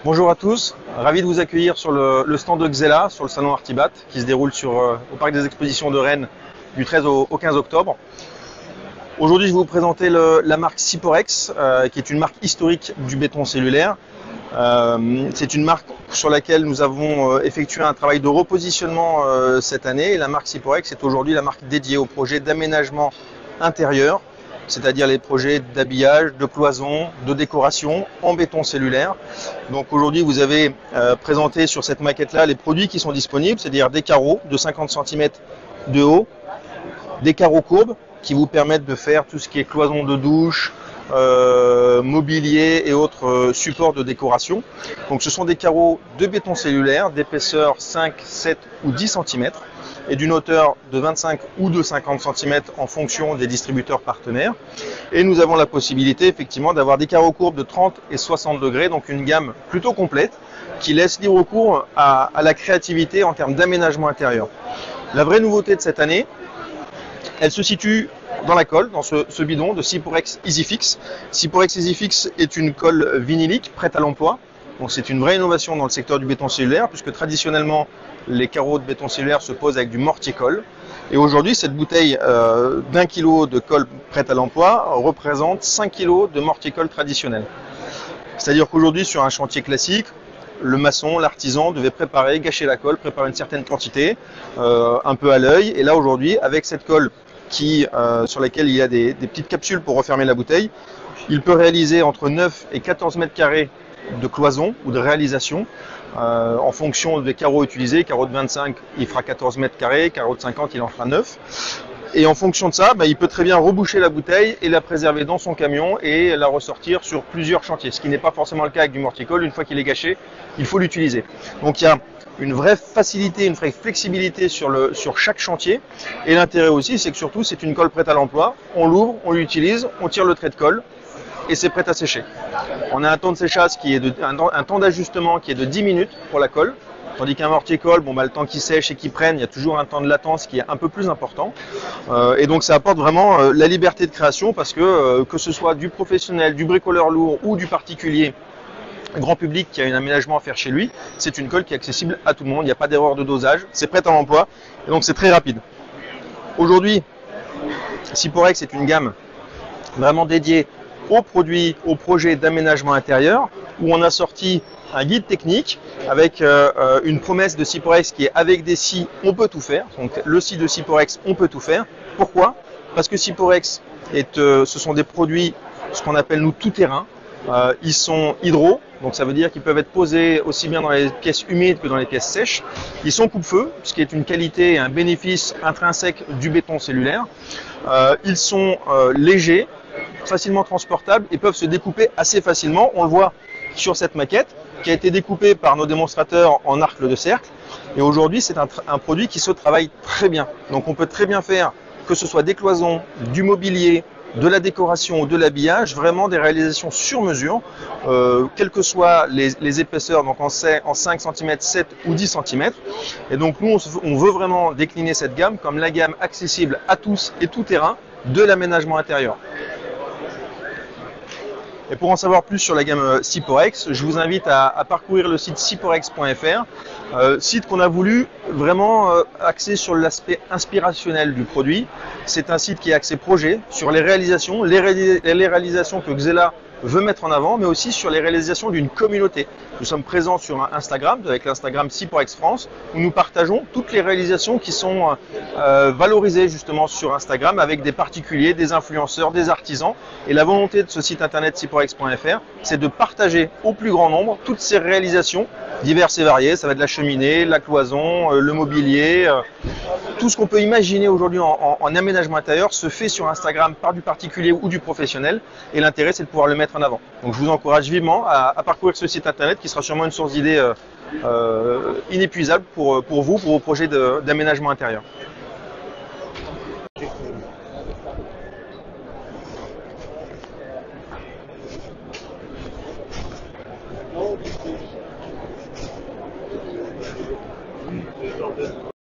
Bonjour à tous, ravi de vous accueillir sur le stand de Xella, sur le salon Artibat, qui se déroule au Parc des Expositions de Rennes du 13 au 15 octobre. Aujourd'hui, je vais vous présenter la marque Siporex, qui est une marque historique du béton cellulaire. C'est une marque sur laquelle nous avons effectué un travail de repositionnement cette année. Et la marque Siporex est aujourd'hui la marque dédiée aux projets d'aménagement intérieur, c'est-à-dire les projets d'habillage, de cloison, de décoration en béton cellulaire. Donc aujourd'hui, vous avez présenté sur cette maquette-là les produits qui sont disponibles, c'est-à-dire des carreaux de 50 cm de haut, des carreaux courbes qui vous permettent de faire tout ce qui est cloison de douche, mobilier et autres supports de décoration. Donc ce sont des carreaux de béton cellulaire d'épaisseur 5, 7 ou 10 cm et d'une hauteur de 25 ou de 50 cm en fonction des distributeurs partenaires. Et nous avons la possibilité effectivement d'avoir des carreaux courbes de 30 et 60 degrés, donc une gamme plutôt complète qui laisse libre cours à la créativité en termes d'aménagement intérieur. La vraie nouveauté de cette année, elle se situe dans la colle, dans ce bidon de Siporex EasyFix. Siporex EasyFix est une colle vinylique prête à l'emploi. Donc c'est une vraie innovation dans le secteur du béton cellulaire, puisque traditionnellement les carreaux de béton cellulaire se posent avec du mortier-colle. Et aujourd'hui, cette bouteille d'1 kg de colle prête à l'emploi représente 5 kg de mortier-colle traditionnel. C'est-à-dire qu'aujourd'hui, sur un chantier classique, le maçon, l'artisan devait préparer, gâcher la colle, préparer une certaine quantité, un peu à l'œil. Et là aujourd'hui, avec cette colle sur laquelle il y a des petites capsules pour refermer la bouteille, il peut réaliser entre 9 et 14 mètres carrés de cloison ou de réalisation en fonction des carreaux utilisés. Carreau de 25, il fera 14 mètres carrés, carreau de 50, il en fera 9. Et en fonction de ça, il peut très bien reboucher la bouteille et la préserver dans son camion et la ressortir sur plusieurs chantiers. Ce qui n'est pas forcément le cas avec du mortier-colle. Une fois qu'il est gâché, il faut l'utiliser. Donc il y a une vraie facilité, une vraie flexibilité sur chaque chantier. Et l'intérêt aussi, c'est que surtout, c'est une colle prête à l'emploi. On l'ouvre, on l'utilise, on tire le trait de colle et c'est prêt à sécher. On a un temps de séchage un temps d'ajustement qui est de 10 minutes pour la colle. Tandis qu'un mortier-colle, le temps qu'il sèche et qu'il prenne, il y a toujours un temps de latence qui est un peu plus important. Et donc ça apporte vraiment la liberté de création parce que ce soit du professionnel, du bricoleur lourd ou du particulier, grand public qui a un aménagement à faire chez lui, c'est une colle qui est accessible à tout le monde, il n'y a pas d'erreur de dosage, c'est prêt à l'emploi et donc c'est très rapide. Aujourd'hui, Siporex est une gamme vraiment dédiée aux produits, aux projets d'aménagement intérieur où on a sorti un guide technique avec une promesse de Siporex qui est avec des scies, on peut tout faire. Donc le scie de Siporex, on peut tout faire. Pourquoi? Parce que Siporex, ce sont des produits, ce qu'on appelle nous tout terrain. Ils sont hydro, donc ça veut dire qu'ils peuvent être posés aussi bien dans les pièces humides que dans les pièces sèches. Ils sont coupe-feu, ce qui est une qualité et un bénéfice intrinsèque du béton cellulaire. Ils sont légers, facilement transportables et peuvent se découper assez facilement. On le voit sur cette maquette qui a été découpée par nos démonstrateurs en arc de cercle. Et aujourd'hui, c'est un produit qui se travaille très bien. Donc on peut très bien faire que ce soit des cloisons, du mobilier, de la décoration ou de l'habillage, vraiment des réalisations sur mesure, quelles que soient les épaisseurs, donc en 5 cm, 7 ou 10 cm. Et donc nous, on veut vraiment décliner cette gamme comme la gamme accessible à tous et tout terrain de l'aménagement intérieur. Et pour en savoir plus sur la gamme Siporex, je vous invite à parcourir le site siporex.fr, site qu'on a voulu vraiment axer sur l'aspect inspirationnel du produit. C'est un site qui est axé projet, sur les réalisations, les réalisations que Xella veut mettre en avant, mais aussi sur les réalisations d'une communauté. Nous sommes présents sur Instagram, avec l'Instagram Siporex France, où nous partageons toutes les réalisations qui sont valorisées justement sur Instagram avec des particuliers, des influenceurs, des artisans. Et la volonté de ce site internet siporex.fr, c'est de partager au plus grand nombre toutes ces réalisations diverses et variées. Ça va de la cheminée, la cloison, le mobilier, tout ce qu'on peut imaginer aujourd'hui en aménagement intérieur se fait sur Instagram par du particulier ou du professionnel. Et l'intérêt, c'est de pouvoir le mettre en avant. Donc je vous encourage vivement à parcourir ce site internet qui sera sûrement une source d'idées inépuisable pour vous, pour vos projets d'aménagement intérieur.